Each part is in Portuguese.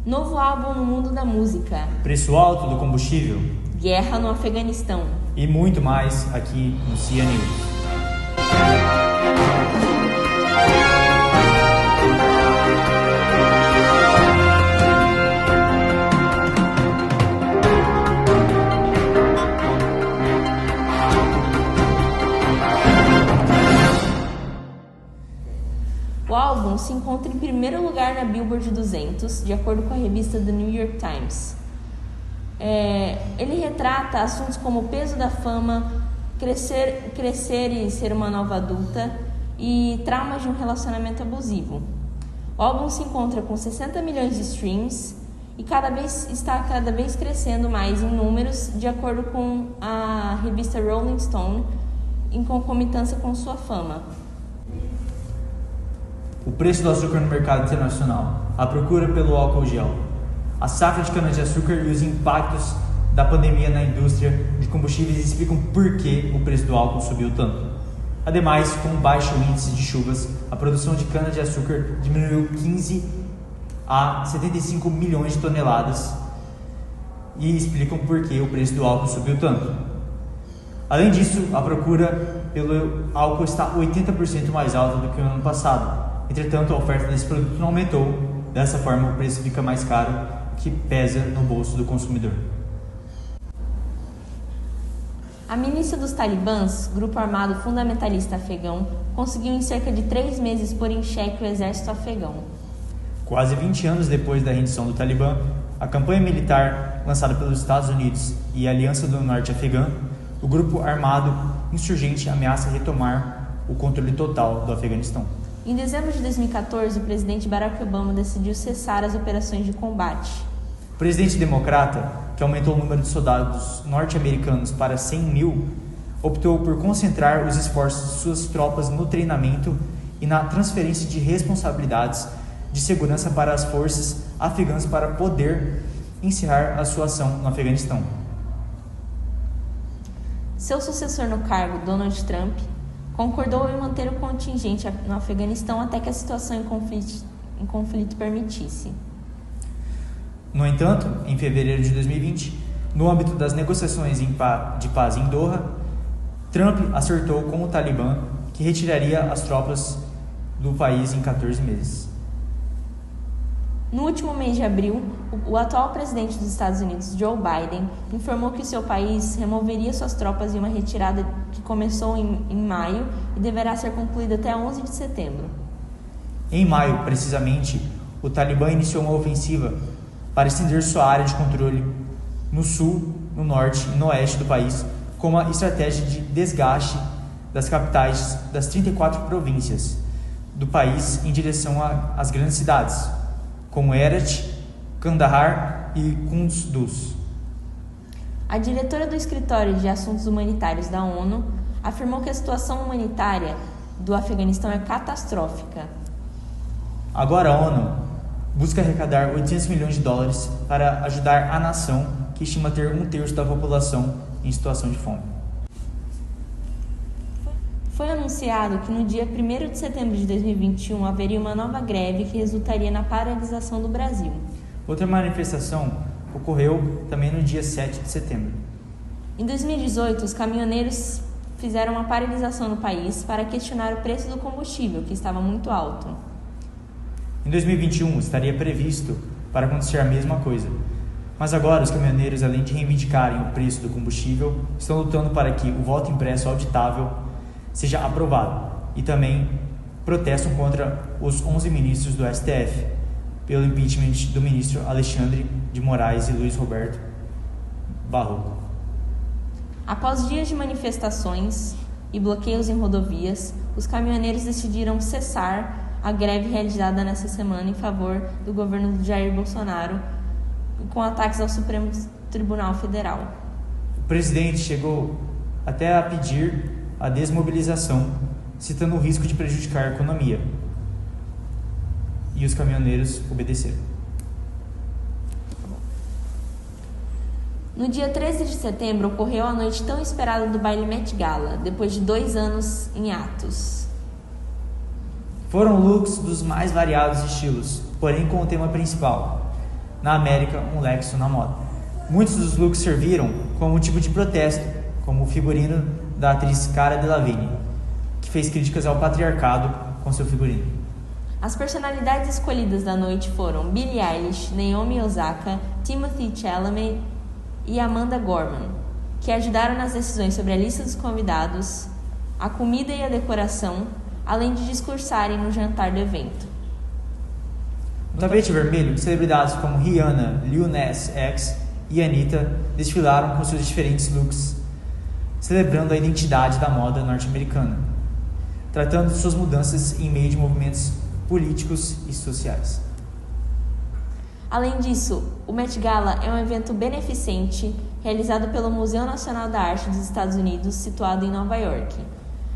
Novo álbum no mundo da música. Preço alto do combustível. Guerra no Afeganistão. E muito mais aqui no CIA News. O álbum se encontra em primeiro lugar na Billboard 200, de acordo com a revista The New York Times. Ele retrata assuntos como o peso da fama, crescer e ser uma nova adulta e traumas de um relacionamento abusivo. O álbum se encontra com 60 milhões de streams e está cada vez crescendo mais em números, de acordo com a revista Rolling Stone, em concomitância com sua fama. O preço do açúcar no mercado internacional, a procura pelo álcool gel, a safra de cana-de-açúcar e os impactos da pandemia na indústria de combustíveis explicam por que o preço do álcool subiu tanto. Ademais, com o baixo índice de chuvas, a produção de cana-de-açúcar diminuiu 15 a 75 milhões de toneladas e explicam por que o preço do álcool subiu tanto. Além disso, a procura pelo álcool está 80% mais alta do que o ano passado. Entretanto, a oferta desse produto não aumentou. Dessa forma, o preço fica mais caro, o que pesa no bolso do consumidor. A milícia dos talibãs, grupo armado fundamentalista afegão, conseguiu em cerca de 3 meses pôr em xeque o exército afegão. Quase 20 anos depois da rendição do Talibã, a campanha militar lançada pelos Estados Unidos e a Aliança do Norte Afegã, o grupo armado insurgente ameaça retomar o controle total do Afeganistão. Em dezembro de 2014, o presidente Barack Obama decidiu cessar as operações de combate. O presidente democrata, que aumentou o número de soldados norte-americanos para 100 mil, optou por concentrar os esforços de suas tropas no treinamento e na transferência de responsabilidades de segurança para as forças afegãs para poder encerrar a sua ação no Afeganistão. Seu sucessor no cargo, Donald Trump, concordou em manter o contingente no Afeganistão até que a situação em conflito permitisse. No entanto, em fevereiro de 2020, no âmbito das negociações de paz em Doha, Trump acertou com o Talibã que retiraria as tropas do país em 14 meses. No último mês de abril, o atual presidente dos Estados Unidos, Joe Biden, informou que seu país removeria suas tropas em uma retirada que começou em maio e deverá ser concluída até 11 de setembro. Em maio, precisamente, o Talibã iniciou uma ofensiva para estender sua área de controle no sul, no norte e no oeste do país, com uma estratégia de desgaste das capitais das 34 províncias do país em direção às grandes cidades, como Herat, Kandahar e Kunduz. A diretora do Escritório de Assuntos Humanitários da ONU afirmou que a situação humanitária do Afeganistão é catastrófica. Agora a ONU busca arrecadar 800 milhões de dólares para ajudar a nação, que estima ter 1/3 da população em situação de fome. Foi anunciado que no dia 1º de setembro de 2021 haveria uma nova greve que resultaria na paralisação do Brasil. Outra manifestação ocorreu também no dia 7 de setembro. Em 2018, os caminhoneiros fizeram uma paralisação no país para questionar o preço do combustível, que estava muito alto. Em 2021, estaria previsto para acontecer a mesma coisa. Mas agora, os caminhoneiros, além de reivindicarem o preço do combustível, estão lutando para que o voto impresso auditável seja aprovado e também protestam contra os 11 ministros do STF pelo impeachment do ministro Alexandre de Moraes e Luiz Roberto Barroso. Após dias de manifestações e bloqueios em rodovias, os caminhoneiros decidiram cessar a greve realizada nessa semana em favor do governo de Jair Bolsonaro, com ataques ao Supremo Tribunal Federal. O presidente chegou até a pedir a desmobilização, citando o risco de prejudicar a economia. E os caminhoneiros obedeceram. No dia 13 de setembro, ocorreu a noite tão esperada do baile Met Gala, depois de 2 anos em atos. Foram looks dos mais variados estilos, porém com o tema principal: na América um Lexus na moda. Muitos dos looks serviram como um tipo de protesto, como o figurino da atriz Cara Delevingne, que fez críticas ao patriarcado com seu figurino. As personalidades escolhidas da noite foram Billie Eilish, Naomi Osaka, Timothée Chalamet e Amanda Gorman, que ajudaram nas decisões sobre a lista dos convidados, a comida e a decoração, além de discursarem no jantar do evento. No tapete vermelho, celebridades como Rihanna, Lil Nas X e Anitta desfilaram com seus diferentes looks, celebrando a identidade da moda norte-americana, tratando de suas mudanças em meio de movimentos políticos e sociais. Além disso, o Met Gala é um evento beneficente realizado pelo Museu Nacional da Arte dos Estados Unidos, situado em Nova York.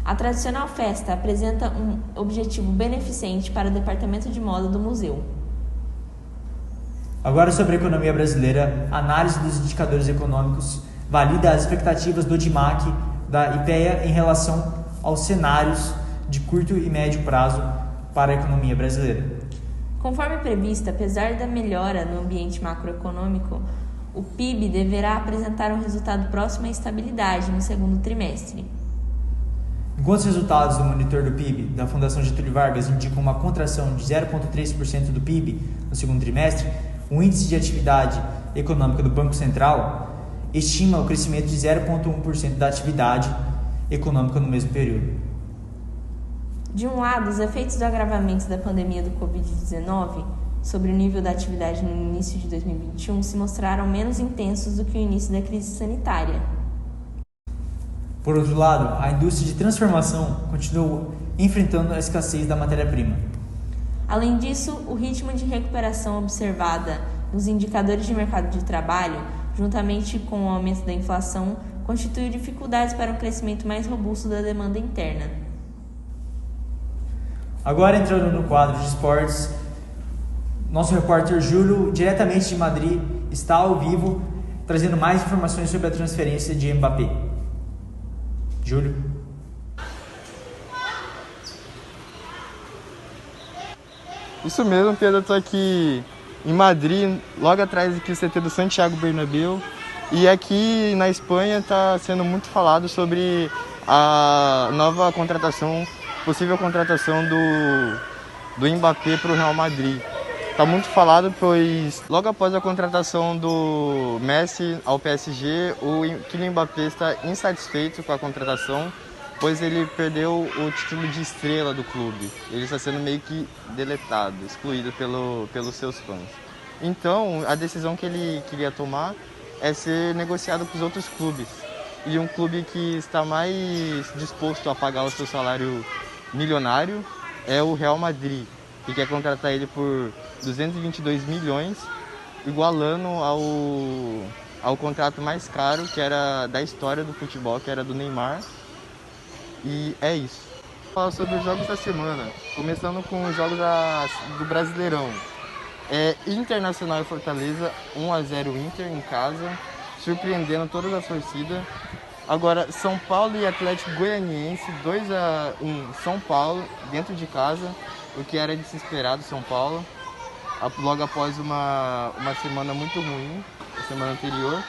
A tradicional festa apresenta um objetivo beneficente para o departamento de moda do museu. Agora sobre a economia brasileira, a análise dos indicadores econômicos valida as expectativas do DIMAC da IPEA em relação aos cenários de curto e médio prazo para a economia brasileira. Conforme previsto, apesar da melhora no ambiente macroeconômico, o PIB deverá apresentar um resultado próximo à estabilidade no segundo trimestre. Enquanto os resultados do monitor do PIB da Fundação Getúlio Vargas indicam uma contração de 0,3% do PIB no segundo trimestre, o índice de atividade econômica do Banco Central estima o crescimento de 0,1% da atividade econômica no mesmo período. De um lado, os efeitos do agravamento da pandemia do Covid-19 sobre o nível da atividade no início de 2021 se mostraram menos intensos do que o início da crise sanitária. Por outro lado, a indústria de transformação continuou enfrentando a escassez da matéria-prima. Além disso, o ritmo de recuperação observada nos indicadores de mercado de trabalho, juntamente com o aumento da inflação, constituiu dificuldades para um crescimento mais robusto da demanda interna. Agora entrando no quadro de esportes, nosso repórter Júlio, diretamente de Madrid, está ao vivo trazendo mais informações sobre a transferência de Mbappé. Júlio. Isso mesmo, Pedro, eu estou aqui em Madrid, logo atrás aqui do CT do Santiago Bernabéu, e aqui na Espanha está sendo muito falado sobre a nova contratação, possível contratação do Mbappé para o Real Madrid. Está muito falado, pois logo após a contratação do Messi ao PSG, o Kylian Mbappé está insatisfeito com a contratação, pois ele perdeu o título de estrela do clube. Ele está sendo meio que deletado, excluído pelos seus fãs. Então, a decisão que ele queria tomar é ser negociado com os outros clubes. E um clube que está mais disposto a pagar o seu salário milionário é o Real Madrid, que quer contratar ele por 222 milhões, igualando ao contrato mais caro que era da história do futebol, que era do Neymar. E é isso. Vou falar sobre os jogos da semana, começando com os jogos do Brasileirão. Internacional e Fortaleza, 1-0 Inter em casa, surpreendendo todas as torcidas. Agora, São Paulo e Atlético Goianiense, 2-1 São Paulo, dentro de casa, o que era de se esperar do São Paulo, logo após uma semana muito ruim, a semana anterior.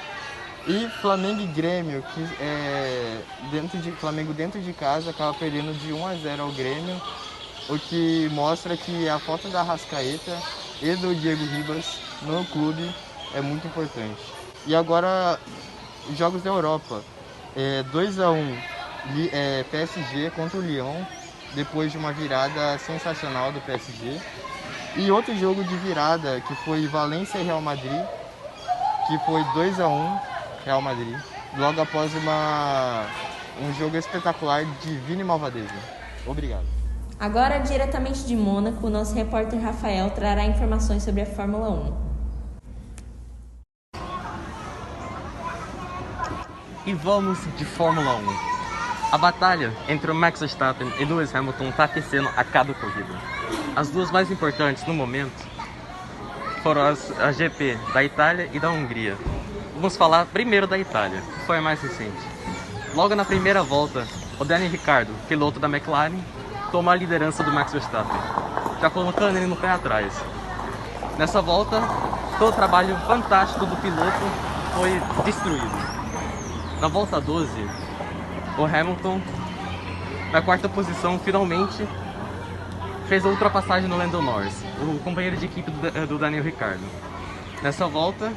E Flamengo e Grêmio, que Flamengo dentro de casa acaba perdendo de 1-0 ao Grêmio, o que mostra que a falta da Arrascaeta e do Diego Ribas no clube é muito importante. E agora, os jogos da Europa. 2-1 PSG contra o Lyon, depois de uma virada sensacional do PSG. E outro jogo de virada, que foi Valência e Real Madrid, que foi 2-1 Real Madrid, logo após um jogo espetacular de Vini Malvadeza. Obrigado. Agora, diretamente de Mônaco, o nosso repórter Rafael trará informações sobre a Fórmula 1. E vamos de Fórmula 1. A batalha entre o Max Verstappen e Lewis Hamilton está aquecendo a cada corrida. As duas mais importantes no momento foram a GP da Itália e da Hungria. Vamos falar primeiro da Itália, que foi a mais recente. Logo na primeira volta, o Daniel Ricciardo, piloto da McLaren, toma a liderança do Max Verstappen, já colocando ele no pé atrás. Nessa volta, todo o trabalho fantástico do piloto foi destruído. Na volta 12, o Hamilton, na quarta posição, finalmente fez a ultrapassagem no Lando Norris, o companheiro de equipe do Daniel Ricciardo. Nessa volta,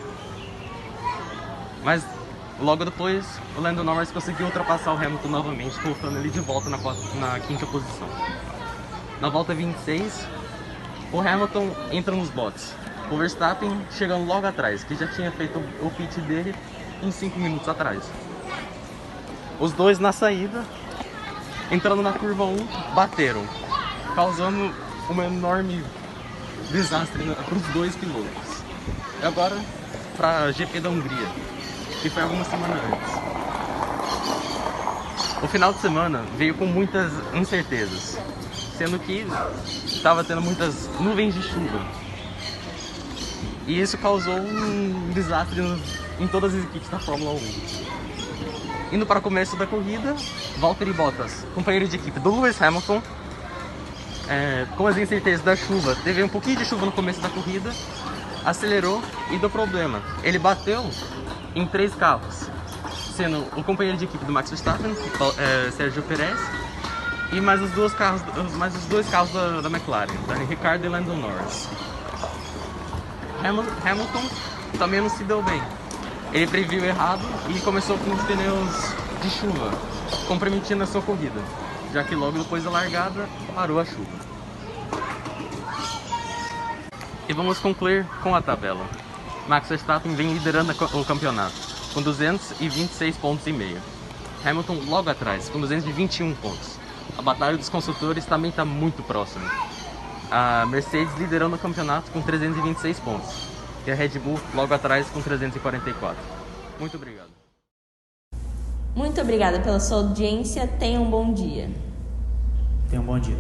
mas logo depois, o Lando Norris conseguiu ultrapassar o Hamilton novamente, colocando ele de volta na quinta posição. Na volta 26, o Hamilton entra nos boxes. O Verstappen chegando logo atrás, que já tinha feito o pit dele em 5 minutos atrás. Os dois na saída, entrando na curva 1, bateram, causando um enorme desastre para os dois pilotos. E agora, para a GP da Hungria, que foi algumas semanas antes. O final de semana veio com muitas incertezas, sendo que estava tendo muitas nuvens de chuva. E isso causou um desastre em todas as equipes da Fórmula 1. Indo para o começo da corrida, Valtteri Bottas, companheiro de equipe do Lewis Hamilton, com as incertezas da chuva, teve um pouquinho de chuva no começo da corrida, acelerou e deu problema. Ele bateu em 3 carros, sendo o companheiro de equipe do Max Verstappen, Sérgio Pérez, e mais os dois carros da McLaren, Daniel Ricciardo e Lando Norris. Hamilton também não se deu bem. Ele previu errado e começou com os pneus de chuva, comprometendo a sua corrida, já que logo depois da largada parou a chuva. E vamos concluir com a tabela. Max Verstappen vem liderando o campeonato, com 226 pontos e meio. Hamilton logo atrás, com 221 pontos. A batalha dos construtores também está muito próxima. A Mercedes liderando o campeonato com 326 pontos. E a Red Bull logo atrás com 344. Muito obrigado. Muito obrigada pela sua audiência. Tenha um bom dia. Tenha um bom dia.